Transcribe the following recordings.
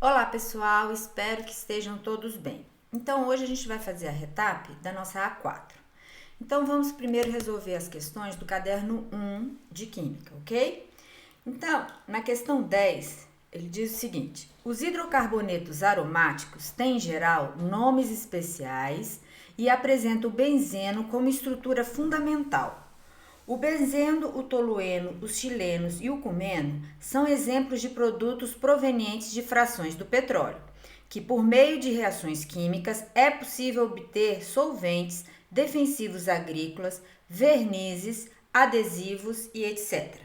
Olá pessoal, espero que estejam todos bem. Então hoje a gente vai fazer a retap da nossa A4. Então vamos primeiro resolver as questões do caderno 1 de Química, ok? Então, na questão 10, ele diz o seguinte: os hidrocarbonetos aromáticos têm em geral nomes especiais e apresentam o benzeno como estrutura fundamental. O benzeno, o tolueno, os chilenos e o cumeno são exemplos de produtos provenientes de frações do petróleo, que por meio de reações químicas é possível obter solventes, defensivos agrícolas, vernizes, adesivos e etc.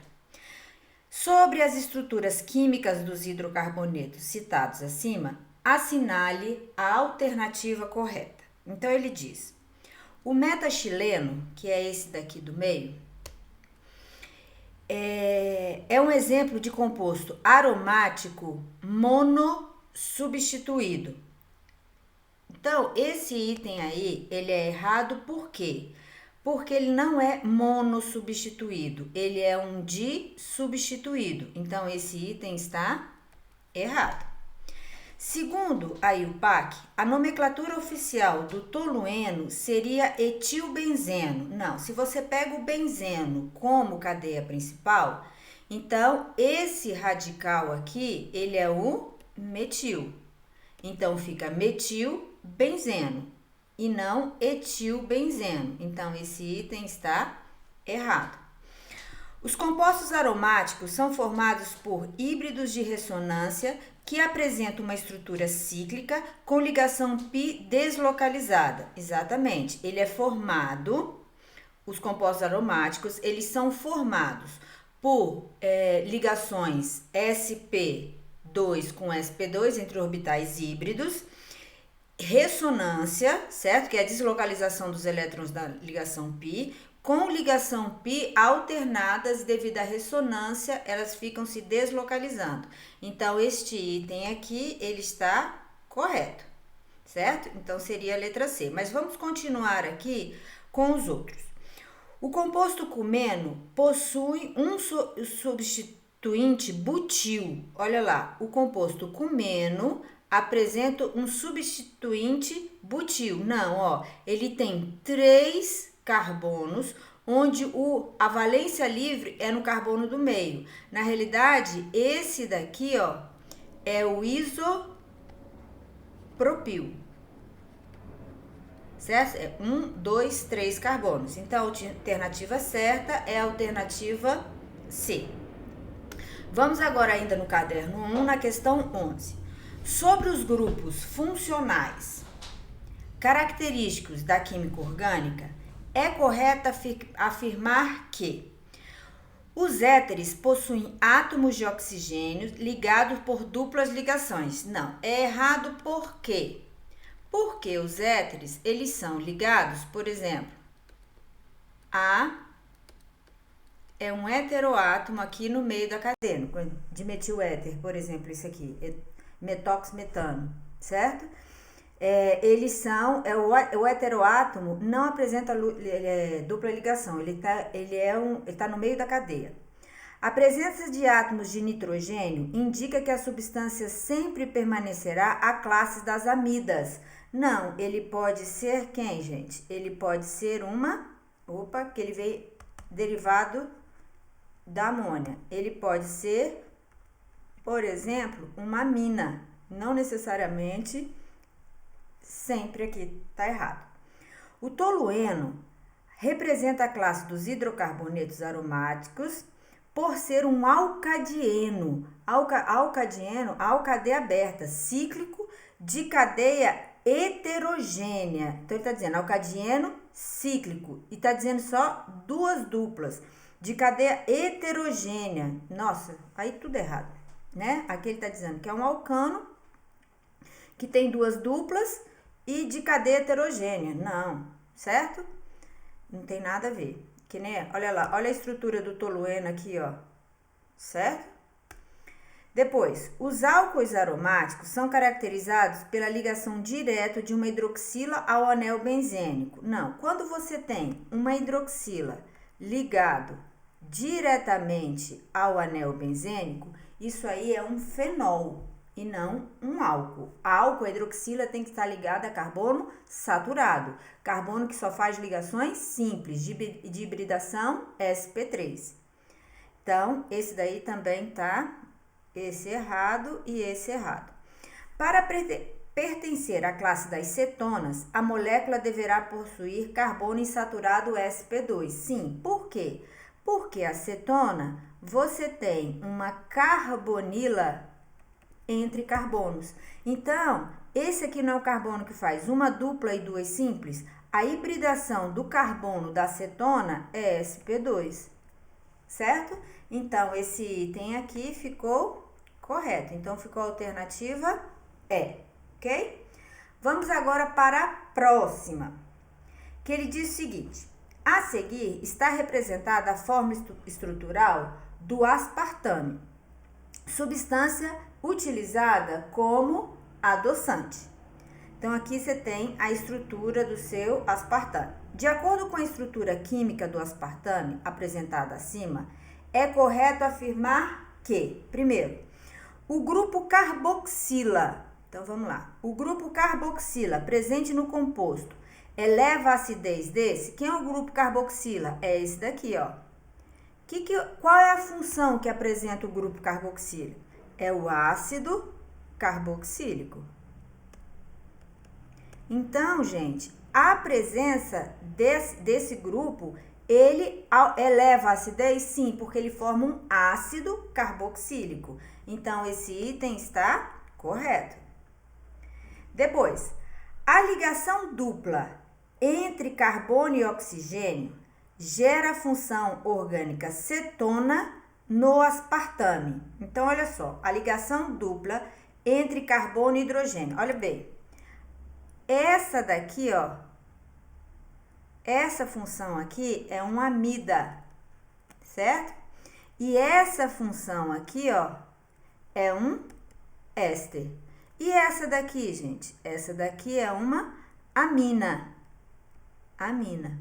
Sobre as estruturas químicas dos hidrocarbonetos citados acima, assinale a alternativa correta. Então ele diz: o metachileno, que é esse daqui do meio, é um exemplo de composto aromático monossubstituído. Então, esse item aí, ele é errado por quê? Porque ele não é monossubstituído, ele é um disubstituído. Então, esse item está errado. Segundo a IUPAC, a nomenclatura oficial do tolueno seria etilbenzeno. Não, se você pega o benzeno como cadeia principal, então esse radical aqui, ele é o metil. Então fica metilbenzeno e não etilbenzeno. Então esse item está errado. Os compostos aromáticos são formados por híbridos de ressonância que apresentam uma estrutura cíclica com ligação π deslocalizada. Exatamente, ele é formado, os compostos aromáticos, eles são formados por ligações sp2 com sp2 entre orbitais híbridos, ressonância, certo? Que é a deslocalização dos elétrons da ligação π, com ligação π alternadas devido à ressonância, elas ficam se deslocalizando. Então, este item aqui, ele está correto, certo? Então, seria a letra C. Mas vamos continuar aqui com os outros. O composto cumeno possui um substituinte butil. Olha lá, o composto cumeno apresenta um substituinte butil. Não, ó, ele tem 3 carbonos, onde a valência livre é no carbono do meio. Na realidade, esse daqui, ó, é o isopropil. Certo? É 1, 2, 3 carbonos. Então, a alternativa certa é a alternativa C. Vamos agora ainda no caderno 1, na questão 11. Sobre os grupos funcionais característicos da química orgânica, é correto afirmar que os éteres possuem átomos de oxigênio ligados por duplas ligações. Não, é errado por quê? Porque os éteres, eles são ligados, por exemplo, é um heteroátomo aqui no meio da cadeia, de metil-éter, por exemplo, esse aqui, metoxmetano, certo? Eles são, o heteroátomo não apresenta dupla ligação, ele tá no meio da cadeia. A presença de átomos de nitrogênio indica que a substância sempre permanecerá a classe das amidas. Não, ele pode ser quem, gente? Ele pode ser que ele veio derivado da amônia. Ele pode ser, por exemplo, uma amina, não necessariamente. Sempre aqui tá errado. O tolueno representa a classe dos hidrocarbonetos aromáticos por ser um alcadieno. Alcadieno, alcadeia aberta, cíclico de cadeia heterogênea. Então, ele tá dizendo alcadieno cíclico e tá dizendo só 2 duplas de cadeia heterogênea. Nossa, aí tudo errado, né? Aqui ele tá dizendo que é um alcano que tem 2 duplas e de cadeia heterogênea. Não, certo? Não tem nada a ver. Que nem, olha lá, olha a estrutura do tolueno aqui, ó. Certo? Depois, os álcoois aromáticos são caracterizados pela ligação direta de uma hidroxila ao anel benzênico. Não, quando você tem uma hidroxila ligado diretamente ao anel benzênico, isso aí é um fenol. e não um álcool. Álcool, a hidroxila tem que estar ligada a carbono saturado. Carbono que só faz ligações simples, de hibridação sp3. Então, esse daí também tá, esse errado e esse errado. Para pertencer à classe das cetonas, a molécula deverá possuir carbono insaturado sp2. Sim, por quê? Porque a cetona, você tem uma carbonila entre carbonos. Então, esse aqui não é o carbono que faz uma dupla e duas simples? A hibridação do carbono da cetona é sp2, certo? Então, esse item aqui ficou correto. Então, ficou a alternativa E, ok? Vamos agora para a próxima, que ele diz o seguinte: a seguir está representada a forma estrutural do aspartame, substância utilizada como adoçante. Então, aqui você tem a estrutura do seu aspartame. De acordo com a estrutura química do aspartame apresentada acima, é correto afirmar que, primeiro, o grupo carboxila, então vamos lá, o grupo carboxila presente no composto eleva a acidez desse. Quem é o grupo carboxila? É esse daqui, ó. Qual é a função que apresenta o grupo carboxila? É o ácido carboxílico. Então, gente, a presença desse grupo, ele eleva a acidez? Sim, porque ele forma um ácido carboxílico. Então, esse item está correto. Depois, a ligação dupla entre carbono e oxigênio gera a função orgânica cetona no aspartame. Então, olha só, a ligação dupla entre carbono e hidrogênio. Olha bem, essa daqui, ó, essa função aqui é um amida, certo? E essa função aqui, ó, é um éster. E essa daqui, gente? Essa daqui é uma amina. Amina,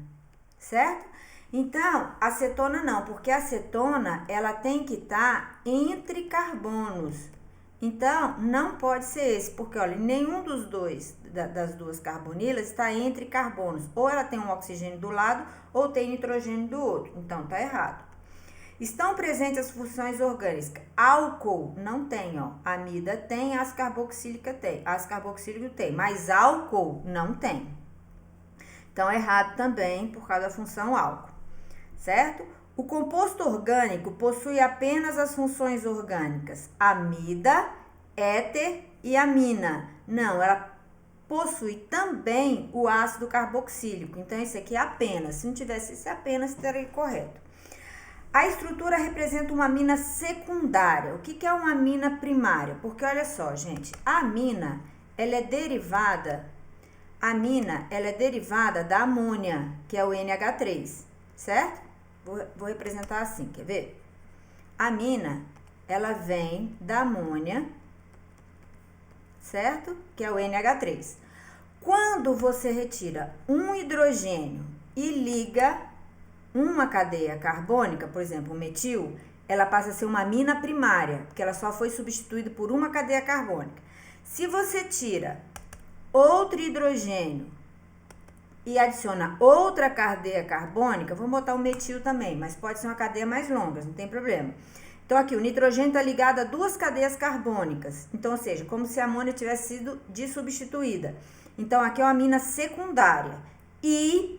certo? Então, a cetona não, porque a cetona, ela tem que estar entre carbonos. Então, não pode ser esse, porque, olha, nenhum dos dois, das duas carbonilas, está entre carbonos. Ou ela tem um oxigênio do lado, ou tem nitrogênio do outro. Então, tá errado. Estão presentes as funções orgânicas. Álcool não tem, ó. Amida tem, ácido carboxílico tem, mas álcool não tem. Então, é errado também por causa da função álcool, certo? O composto orgânico possui apenas as funções orgânicas amida, éter e amina. Não, ela possui também o ácido carboxílico. Então, esse aqui é apenas. Se não tivesse esse apenas, estaria correto. A estrutura representa uma amina secundária. O que é uma amina primária? Porque, olha só, gente, a amina, ela é derivada da amônia, que é o NH3, certo? Vou representar assim, quer ver? A amina, ela vem da amônia, certo? Que é o NH3. Quando você retira um hidrogênio e liga uma cadeia carbônica, por exemplo, o metil, ela passa a ser uma amina primária, porque ela só foi substituída por uma cadeia carbônica. Se você tira outro hidrogênio e adiciona outra cadeia carbônica, vamos botar o metil também, mas pode ser uma cadeia mais longa, não tem problema. Então, aqui, o nitrogênio está ligado a duas cadeias carbônicas. Então, ou seja, como se a amônia tivesse sido substituída. Então, aqui é uma amina secundária. E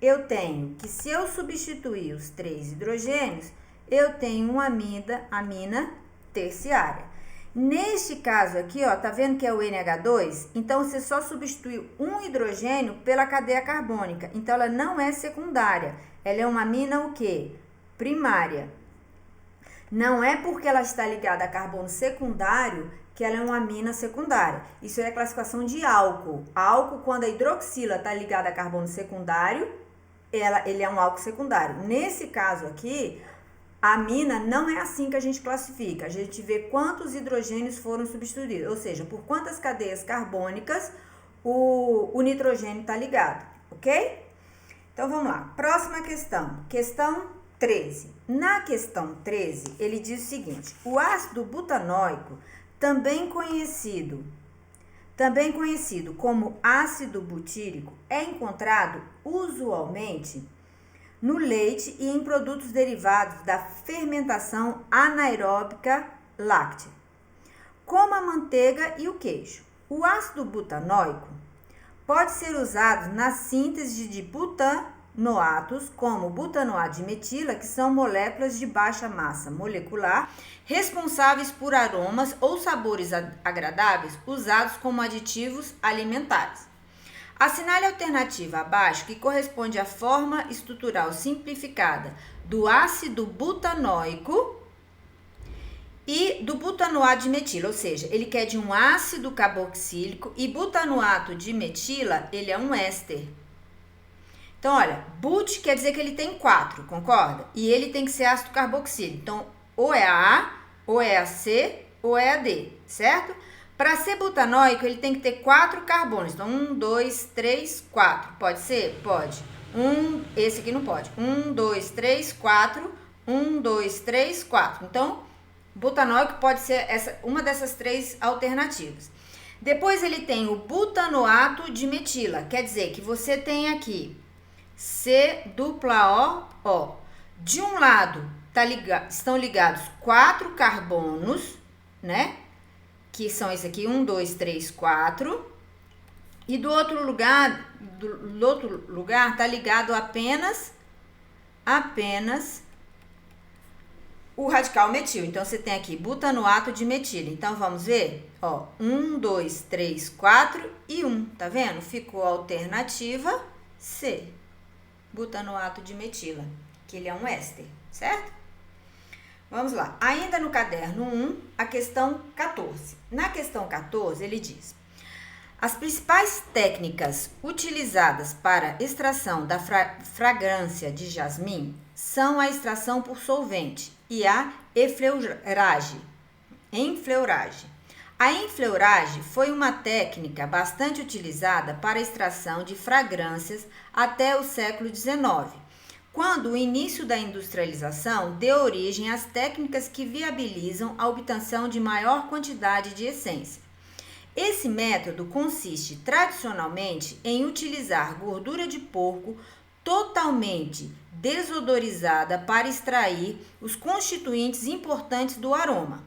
eu tenho que, se eu substituir os 3 hidrogênios, eu tenho uma amina terciária. Neste caso aqui, ó, tá vendo que é o NH2? Então, você só substituiu um hidrogênio pela cadeia carbônica. Então, ela não é secundária. Ela é uma amina o quê? Primária. Não é porque ela está ligada a carbono secundário que ela é uma amina secundária. Isso é a classificação de álcool. Álcool, quando a hidroxila está ligada a carbono secundário, ele é um álcool secundário. Nesse caso aqui, a amina não é assim que a gente classifica. A gente vê quantos hidrogênios foram substituídos, ou seja, por quantas cadeias carbônicas o nitrogênio está ligado, ok? Então, vamos lá. Próxima questão. Questão 13. Na questão 13, ele diz o seguinte: o ácido butanóico também conhecido como ácido butírico, é encontrado usualmente no leite e em produtos derivados da fermentação anaeróbica láctea, como a manteiga e o queijo. O ácido butanóico pode ser usado na síntese de butanoatos, como butanoato de metila, que são moléculas de baixa massa molecular, responsáveis por aromas ou sabores agradáveis usados como aditivos alimentares. Assinale a alternativa abaixo que corresponde à forma estrutural simplificada do ácido butanóico e do butanoato de metila, ou seja, ele quer de um ácido carboxílico e butanoato de metila, ele é um éster. Então, olha, but quer dizer que ele tem 4, concorda? E ele tem que ser ácido carboxílico. Então, ou é a A, ou é a C, ou é a D, certo? Para ser butanóico, ele tem que ter 4 carbonos. Então, 1, 2, 3, 4. Pode ser? Pode. Esse aqui não pode. 1, 2, 3, 4. 1, 2, 3, 4. Então, butanóico pode ser uma dessas 3 alternativas. Depois, ele tem o butanoato de metila. Quer dizer que você tem aqui C-O-O. De um lado, estão ligados 4 carbonos, né? Que são esse aqui, 1, 2, 3, 4. E do outro lugar tá ligado apenas o radical metil. Então, você tem aqui butanoato de metila. Então, vamos ver? Ó, 1, 2, 3, 4 e 1. Tá vendo? Ficou a alternativa C. Butanoato de metila, que ele é um éster, certo? Vamos lá. Ainda no caderno 1, a questão 14. Na questão 14, ele diz: as principais técnicas utilizadas para extração da fragrância de jasmim são a extração por solvente e a enfleuragem. A enfleuragem foi uma técnica bastante utilizada para a extração de fragrâncias até o século XIX, quando o início da industrialização deu origem às técnicas que viabilizam a obtenção de maior quantidade de essência. Esse método consiste tradicionalmente em utilizar gordura de porco totalmente desodorizada para extrair os constituintes importantes do aroma.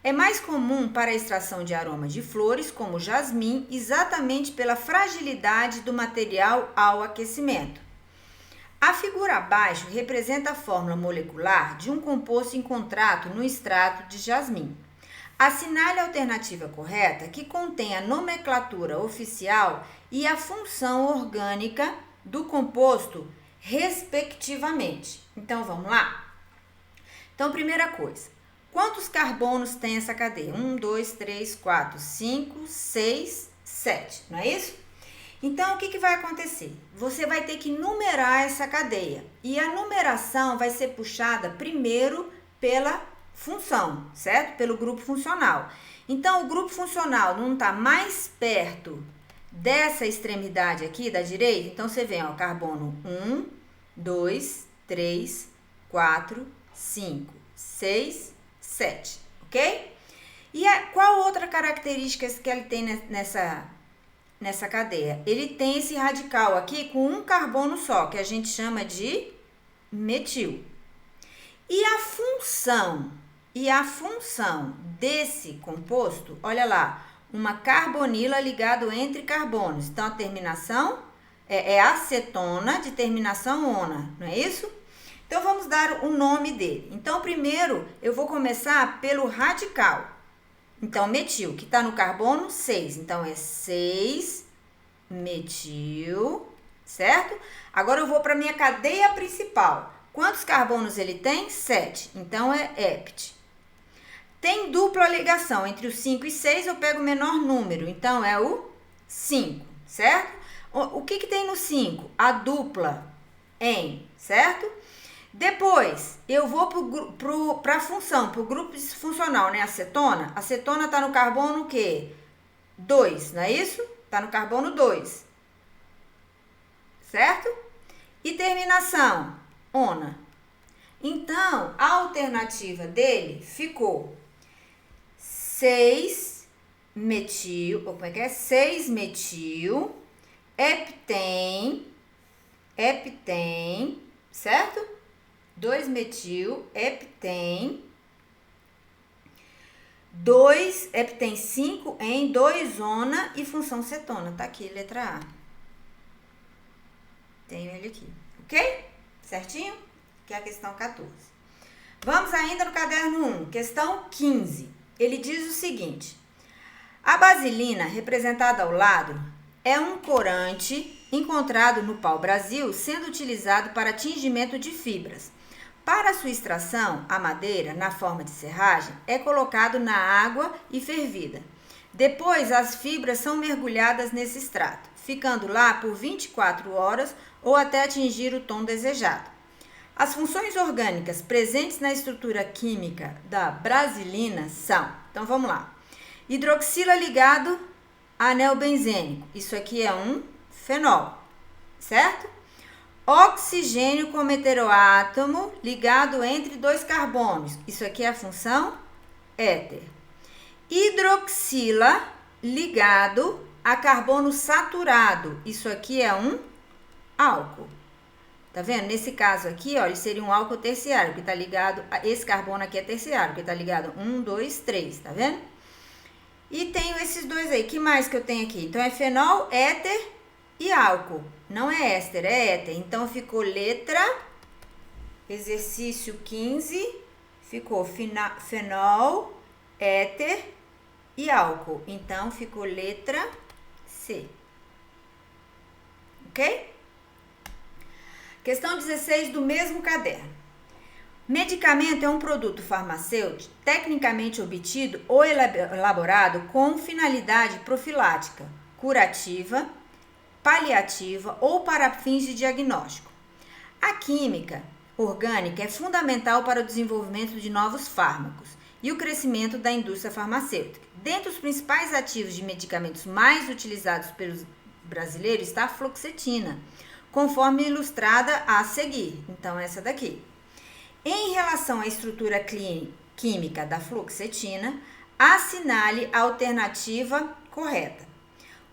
É mais comum para a extração de aroma de flores, como jasmim, exatamente pela fragilidade do material ao aquecimento. A figura abaixo representa a fórmula molecular de um composto encontrado no extrato de jasmim. Assinale a alternativa correta que contém a nomenclatura oficial e a função orgânica do composto, respectivamente. Então, vamos lá? Então, primeira coisa, quantos carbonos tem essa cadeia? 1, 2, 3, 4, 5, 6, 7, não é isso? Então, o que vai acontecer? Você vai ter que numerar essa cadeia. E a numeração vai ser puxada primeiro pela função, certo? Pelo grupo funcional. Então, o grupo funcional não está mais perto dessa extremidade aqui da direita. Então, você vem, ó, carbono 1, 2, 3, 4, 5, 6, 7, ok? E qual outra característica que ele tem nessa cadeia? Ele tem esse radical aqui com um carbono só, que a gente chama de metil. E a função desse composto, olha lá, uma carbonila ligado entre carbonos. Então, a terminação é acetona de terminação ona, não é isso? Então, vamos dar o nome dele. Então, primeiro, eu vou começar pelo radical. Então, metil, que está no carbono 6. Então, é 6-metil, certo? Agora, eu vou para a minha cadeia principal. Quantos carbonos ele tem? 7. Então, é hept. Tem dupla ligação. Entre o 5 e 6, eu pego o menor número. Então, é o 5, certo? O que tem no 5? A dupla em, certo? Depois, eu vou para a função, para o grupo funcional, né? Acetona. Acetona está no carbono o quê? 2, não é isso? Está no carbono 2. Certo? E terminação, ona. Então, a alternativa dele ficou 6-metil, ou como é que é? 6-metil, heptém, certo? 2-metil, heptém, 2 heptém 5 em 2-ona e função cetona. Tá aqui, letra A. Tenho ele aqui, ok? Certinho? Que é a questão 14. Vamos ainda no caderno 1, questão 15. Ele diz o seguinte: a basilina, representada ao lado, é um corante encontrado no pau-brasil, sendo utilizado para tingimento de fibras. Para sua extração, a madeira, na forma de serragem, é colocado na água e fervida. Depois, as fibras são mergulhadas nesse extrato, ficando lá por 24 horas ou até atingir o tom desejado. As funções orgânicas presentes na estrutura química da brasilina são, então vamos lá, hidroxila ligado a anel benzênico, isso aqui é um fenol, certo? Oxigênio como heteroátomo ligado entre 2 carbonos. Isso aqui é a função éter. Hidroxila ligado a carbono saturado. Isso aqui é um álcool. Tá vendo? Nesse caso aqui, ó, ele seria um álcool terciário, que tá ligado a esse carbono aqui é terciário, que tá ligado 1, 2, 3, tá vendo? E tenho esses dois aí. Que mais que eu tenho aqui? Então é fenol, éter e álcool. Não é éster, é éter. Então, ficou letra, exercício 15, ficou fenol, éter e álcool. Então, ficou letra C. Ok? Questão 16 do mesmo caderno. Medicamento é um produto farmacêutico tecnicamente obtido ou elaborado com finalidade profilática, curativa, paliativa ou para fins de diagnóstico. A química orgânica é fundamental para o desenvolvimento de novos fármacos e o crescimento da indústria farmacêutica. Dentre os principais ativos de medicamentos mais utilizados pelos brasileiros está a fluoxetina, conforme ilustrada a seguir. Então, essa daqui. Em relação à estrutura química da fluoxetina, assinale a alternativa correta.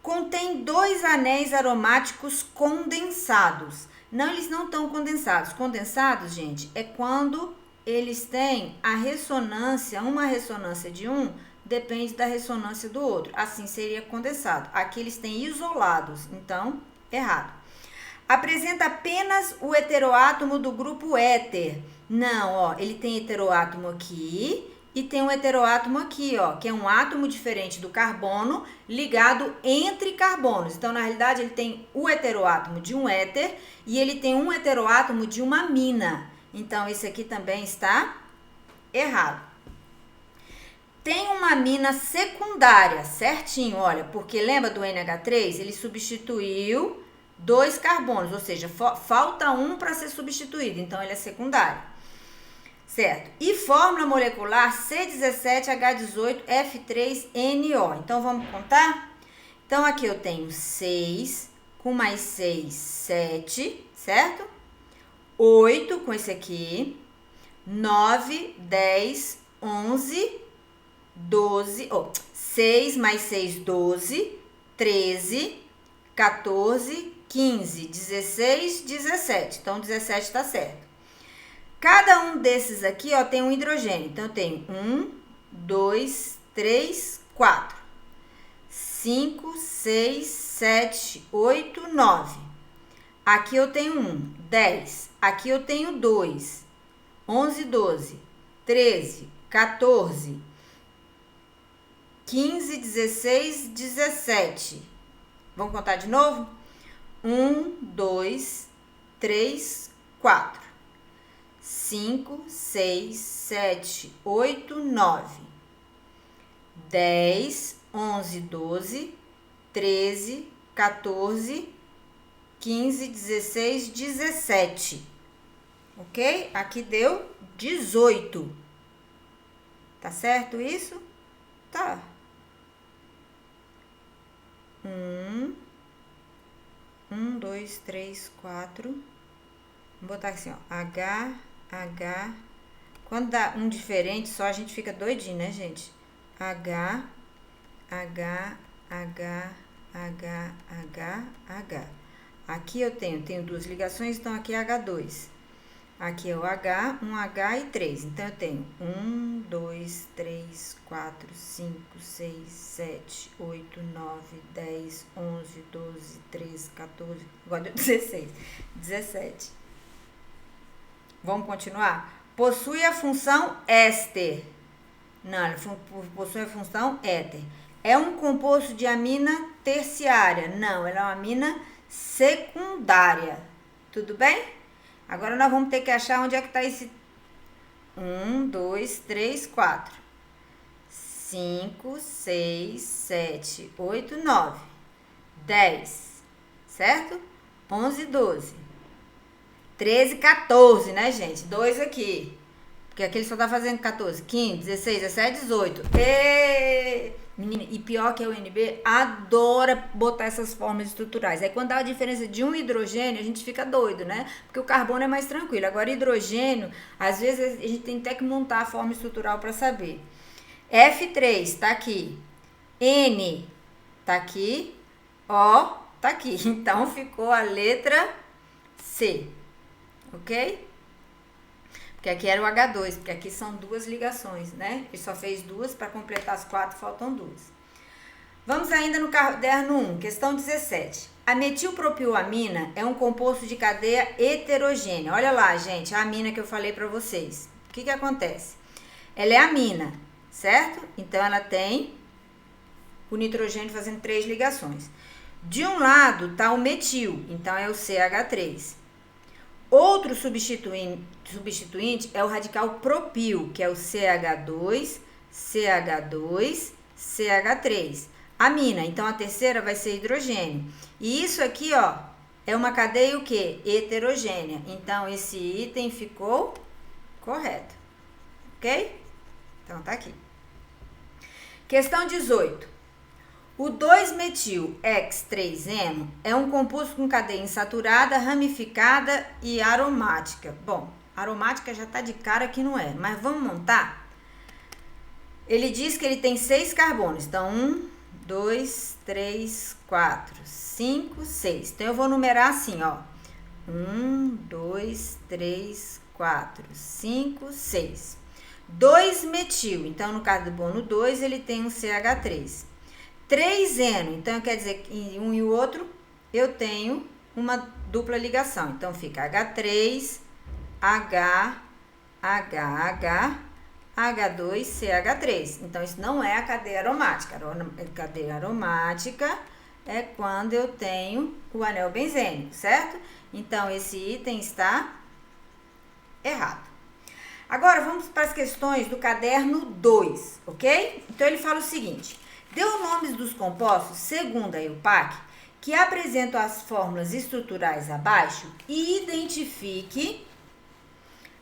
Contém 2 anéis aromáticos condensados. Não, eles não estão condensados. Condensados, gente, é quando eles têm a ressonância, uma ressonância de um depende da ressonância do outro. Assim seria condensado. Aqui eles têm isolados, então, errado. Apresenta apenas o heteroátomo do grupo éter. Não, ó, ele tem heteroátomo aqui e tem um heteroátomo aqui, ó, que é um átomo diferente do carbono ligado entre carbonos. Então, na realidade, ele tem o heteroátomo de um éter e ele tem um heteroátomo de uma amina. Então, esse aqui também está errado. Tem uma amina secundária, certinho, olha, porque lembra do NH3? Ele substituiu 2 carbonos, ou seja, falta um para ser substituído, então ele é secundário. Certo? E fórmula molecular C17H18F3NO. Então, vamos contar? Então, aqui eu tenho 6, com mais 6, 7, certo? 8 com esse aqui, 9, 10, 11, 12, 6 mais 6, 12, 13, 14, 15, 16, 17. Então, 17 está certo. Cada um desses aqui, ó, tem um hidrogênio. Então, eu tenho 1, 2, 3, 4, 5, 6, 7, 8, 9. Aqui eu tenho 1, 10. Aqui eu tenho 2, 11, 12, 13, 14, 15, 16, 17. Vamos contar de novo? 1, 2, 3, 4. 5, 6, 7, 8, 9, 10, 11, 12, 13, 14, 15, 16, 17. Ok? Aqui deu 18. Tá certo isso? Tá. 1, 2, 3, 4. Vou botar assim, ó. H. Quando dá um diferente só, a gente fica doidinho, né, gente? H, H, H, H, H, H. Aqui eu tenho duas ligações, então aqui é H2. Aqui é o H, um H e 3. Então, eu tenho 1, 2, 3, 4, 5, 6, 7, 8, 9, 10, 11, 12, 13, 14, agora deu 16, 17. Vamos continuar? Possui a função éster. Não, ele possui a função éter. É um composto de amina terciária. Não, ela é uma amina secundária. Tudo bem? Agora, nós vamos ter que achar onde é que está esse 1, 2, 3, 4, 5, 6, 7, 8, 9, 10, certo? 11, 12, 13, 14, né, gente? 2 aqui, porque aqui ele só tá fazendo 14, 15, 16, 17, 18. Menina, e pior que a UNB adora botar essas formas estruturais. Aí quando dá a diferença de um hidrogênio, a gente fica doido, né? Porque o carbono é mais tranquilo. Agora, hidrogênio, às vezes a gente tem até que montar a forma estrutural para saber. F3 tá aqui. N tá aqui. O tá aqui. Então, ficou a letra C. Ok? Porque aqui era o H2, porque aqui são duas ligações, né? Ele só fez duas, para completar as 4, faltam 2. Vamos ainda no caderno 1, questão 17. A metilpropioamina é um composto de cadeia heterogênea. Olha lá, gente, a amina que eu falei para vocês. O que acontece? Ela é amina, certo? Então, ela tem o nitrogênio fazendo 3 ligações. De um lado tá o metil, então é o CH3. Outro substituinte é o radical propil, que é o CH2, CH2, CH3. Amina, então a terceira vai ser hidrogênio. E isso aqui, ó, é uma cadeia o quê? Heterogênea. Então, esse item ficou correto. Ok? Então, tá aqui. Questão 18. O 2-metil-X3-eno é um composto com cadeia insaturada, ramificada e aromática. Bom, aromática já tá de cara que não é, mas vamos montar? Ele diz que ele tem 6 carbonos. Então, 1, 2, 3, 4, 5, 6. Então, eu vou numerar assim, ó. 1, 2, 3, 4, 5, 6. 2-metil. Então, no caso do carbono 2, ele tem um CH3. 3-eno, então quer dizer que um e o outro eu tenho uma dupla ligação. Então fica H3, H, H, H2, CH3. Então isso não é a cadeia aromática. A cadeia aromática é quando eu tenho o anel benzênico, certo? Então esse item está errado. Agora vamos para as questões do caderno 2, ok? Então ele fala o seguinte: deu nomes dos compostos, segundo a EUPAC, que apresentam as fórmulas estruturais abaixo e identifique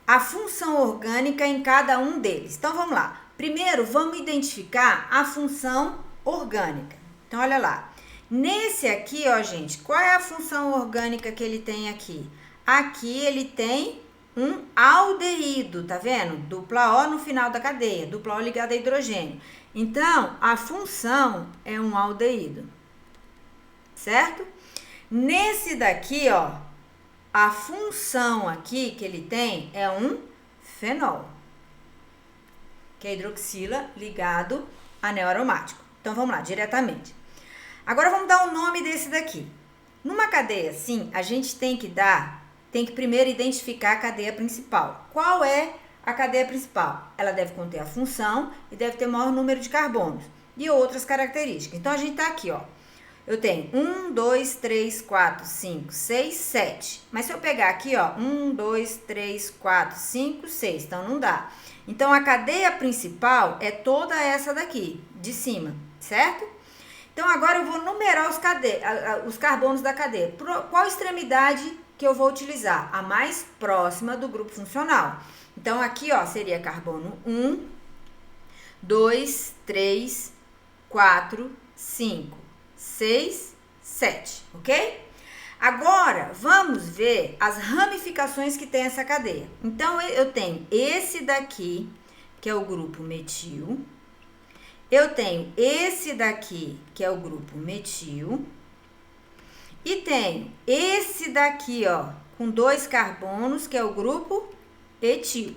a função orgânica em cada um deles. Então, vamos lá. Primeiro, vamos identificar a função orgânica. Então, olha lá. Nesse aqui, ó, gente, qual é a função orgânica que ele tem aqui? Aqui ele tem um aldeído, tá vendo? Dupla O no final da cadeia, dupla O ligada a hidrogênio. Então, a função é um aldeído, certo? Nesse daqui, ó, a função aqui que ele tem é um fenol, que é hidroxila ligado a anel aromático. Então, vamos lá, diretamente. Agora, vamos dar o nome desse daqui. Numa cadeia assim, a gente tem que primeiro identificar a cadeia principal. Qual é a cadeia principal? Ela deve conter a função e deve ter o maior número de carbonos e outras características. Então, a gente tá aqui, ó. Eu tenho 1, 2, 3, 4, 5, 6, 7. Mas se eu pegar aqui, ó, 1, 2, 3, 4, 5, 6. Então, não dá. Então, a cadeia principal é toda essa daqui, de cima, certo? Então, agora eu vou numerar os carbonos da cadeia. Qual extremidade que eu vou utilizar? A mais próxima do grupo funcional. Então, aqui, ó, seria carbono 1, 2, 3, 4, 5, 6, 7, ok? Agora, vamos ver as ramificações que tem essa cadeia. Então, eu tenho esse daqui, que é o grupo metil. eu tenho esse daqui, que é o grupo metil, e tenho esse daqui, ó, com 2 carbonos, que é o grupo etil.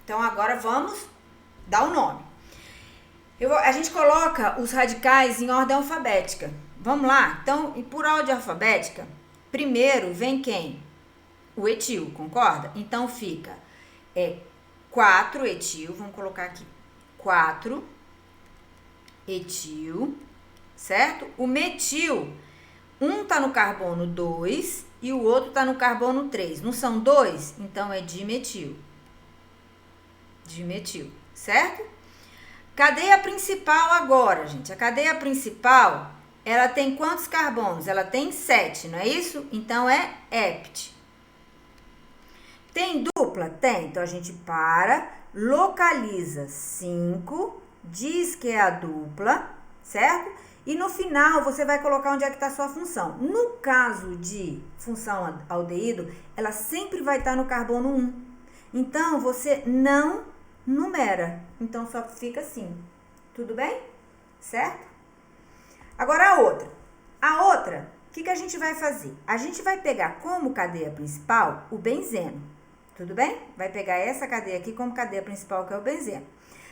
Então, agora vamos dar o nome. A gente coloca os radicais em ordem alfabética. Vamos lá? Então, por ordem alfabética, primeiro vem quem? O etil, concorda? Então, fica 4 etil, vamos colocar aqui, 4 etil, certo? O metil, um tá no carbono 2 e o outro tá no carbono 3. Não são 2? Então, é dimetil. Dimetil, certo? Cadeia principal agora, gente. A cadeia principal, ela tem quantos carbonos? Ela tem 7, não é isso? Então, é hept. Tem dupla? Tem. Então, a gente localiza 5, diz que é a dupla, certo? E no final, você vai colocar onde é que está a sua função. No caso de função aldeído, ela sempre vai estar no carbono 1. Então, você não numera. Então, só fica assim. Tudo bem? Certo? Agora, a outra. A outra, o que a gente vai fazer? A gente vai pegar como cadeia principal o benzeno. Tudo bem? Vai pegar essa cadeia aqui como cadeia principal, que é o benzeno.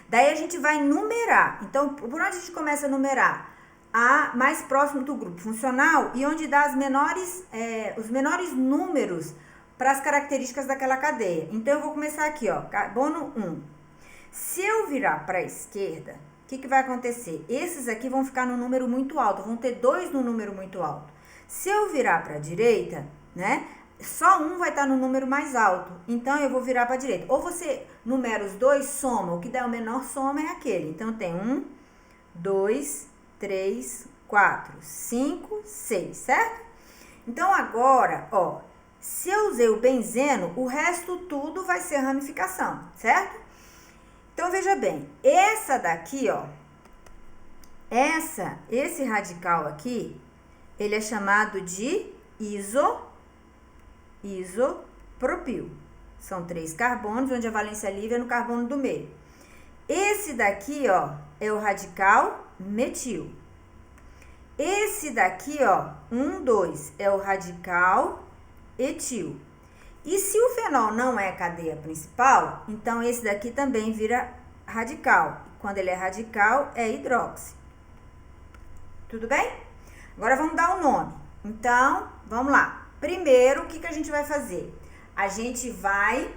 Daí, a gente vai numerar. Então, por onde a gente começa a numerar? A mais próximo do grupo funcional e onde dá os menores números para as características daquela cadeia. Então, eu vou começar aqui, ó, carbono 1. Se eu virar para a esquerda, o que vai acontecer? Esses aqui vão ficar no número muito alto, vão ter 2 no número muito alto. Se eu virar para a direita, né, só um vai estar no número mais alto. Então, eu vou virar para a direita. Ou você numera os dois, soma, o que der o menor soma é aquele. Então, tem 1, 2, 3, 4, 5, 6, certo? Então, agora, ó, se eu usei o benzeno, o resto tudo vai ser ramificação, certo? Então, veja bem, essa daqui, ó, esse radical aqui, ele é chamado de isopropil. São 3 carbonos, onde a valência livre é no carbono do meio. Esse daqui, ó, é o radical metil. Esse daqui, ó, 1, 2, é o radical etil. E se o fenol não é cadeia principal, então esse daqui também vira radical. Quando ele é radical, é hidróxido. Tudo bem? Agora vamos dar um nome. Então, vamos lá. Primeiro, o que a gente vai fazer? A gente vai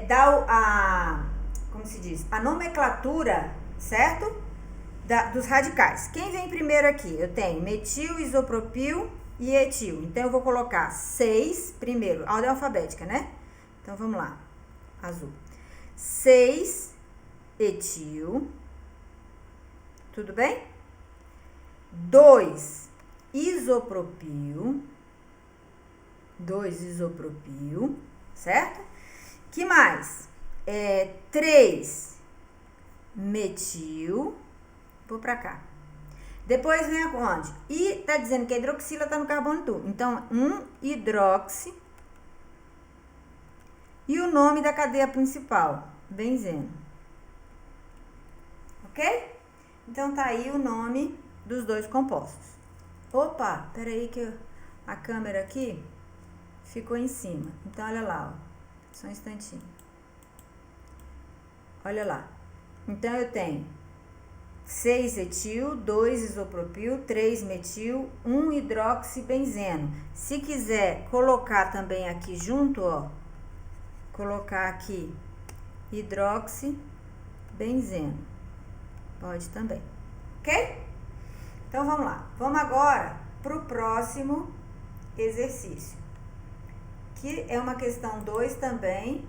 dar como se diz? A nomenclatura, certo? Dos radicais. Quem vem primeiro aqui? Eu tenho metil, isopropil e etil. Então, eu vou colocar 6 primeiro, ordem alfabética, né? Então, vamos lá. Azul. 6 etil. Tudo bem? 2 isopropil. 2 isopropil, certo? Que mais? 3 metil. Vou pra cá. Depois vem aonde? E tá dizendo que a hidroxila tá no carbono 2. Então, 1 hidroxi. E o nome da cadeia principal, benzeno. Ok? Então, tá aí o nome dos dois compostos. Opa, peraí que a câmera aqui ficou em cima. Então, olha lá, ó. Só um instantinho. Olha lá. Então, eu tenho 6 etil, 2 isopropil, 3 metil, 1 hidroxibenzeno. Se quiser colocar também aqui junto, ó, colocar aqui hidroxibenzeno. Pode também, ok? Então, vamos lá. Vamos agora para o próximo exercício, que é uma questão 2 também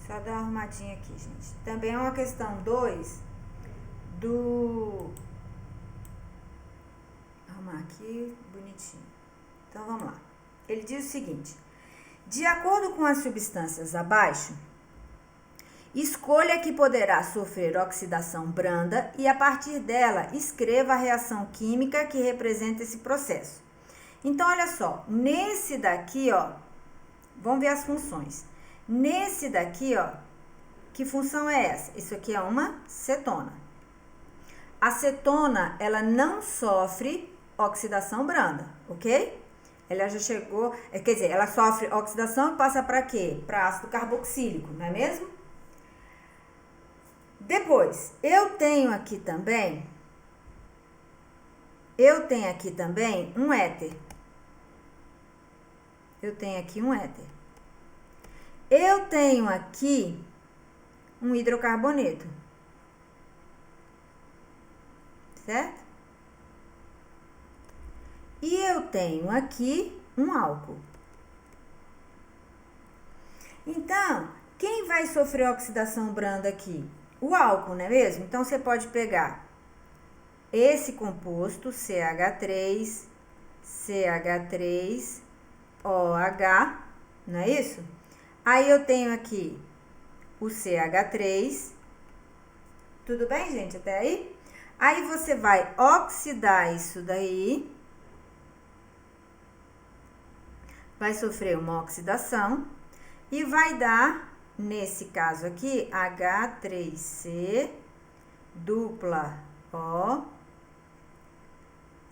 Só dar uma arrumadinha aqui, gente. Também é uma questão 2 arrumar aqui, bonitinho. Então, vamos lá. Ele diz o seguinte: de acordo com as substâncias abaixo, escolha a que poderá sofrer oxidação branda e, a partir dela, escreva a reação química que representa esse processo. Então, olha só. Nesse daqui, ó, vamos ver as funções. Nesse daqui, ó, o Que função é essa? Isso aqui é uma cetona. A cetona, ela não sofre oxidação branda, ok? Ela já chegou, quer dizer, ela sofre oxidação e passa para quê? Para ácido carboxílico, não é mesmo? Depois, eu tenho aqui também um éter. Eu tenho aqui um éter. Eu tenho aqui um hidrocarboneto. Certo? E eu tenho aqui um álcool. Então, quem vai sofrer oxidação branda aqui? O álcool, não é mesmo? Então, você pode pegar esse composto, CH3, OH, não é isso? Aí eu tenho aqui o CH3. Tudo bem, gente? Até aí? Aí você vai oxidar isso daí. Vai sofrer uma oxidação e vai dar, nesse caso aqui, H3C dupla O,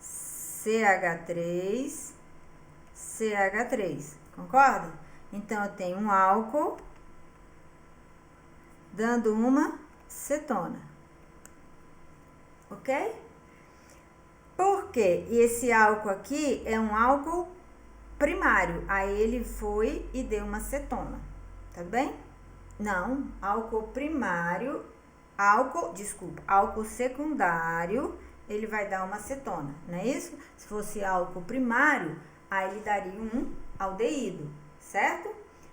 CH3, concorda? Então, eu tenho um álcool dando uma cetona, ok? Porque esse álcool aqui é um álcool primário, aí ele foi e deu uma cetona, tá bem? Não, álcool primário, álcool secundário, ele vai dar uma cetona, não é isso? Se fosse álcool primário, aí ele daria um aldeído, certo?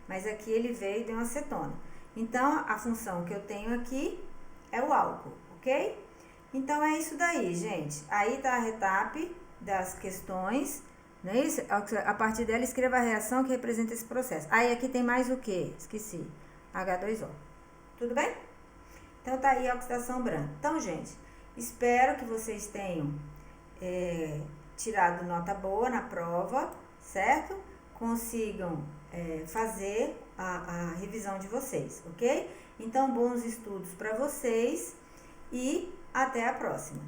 Mas aqui ele veio e deu uma cetona. Então, a função que eu tenho aqui é o álcool, ok? Então, é isso daí, gente. Aí tá a retap das questões. Não é isso? A partir dela, escreva a reação que representa esse processo. Aí, aqui tem mais o quê? Esqueci. H2O. Tudo bem? Então, tá aí a oxidação branda. Então, gente, espero que vocês tenham tirado nota boa na prova, certo? Consigam fazer a revisão de vocês, ok? Então, bons estudos para vocês e até a próxima.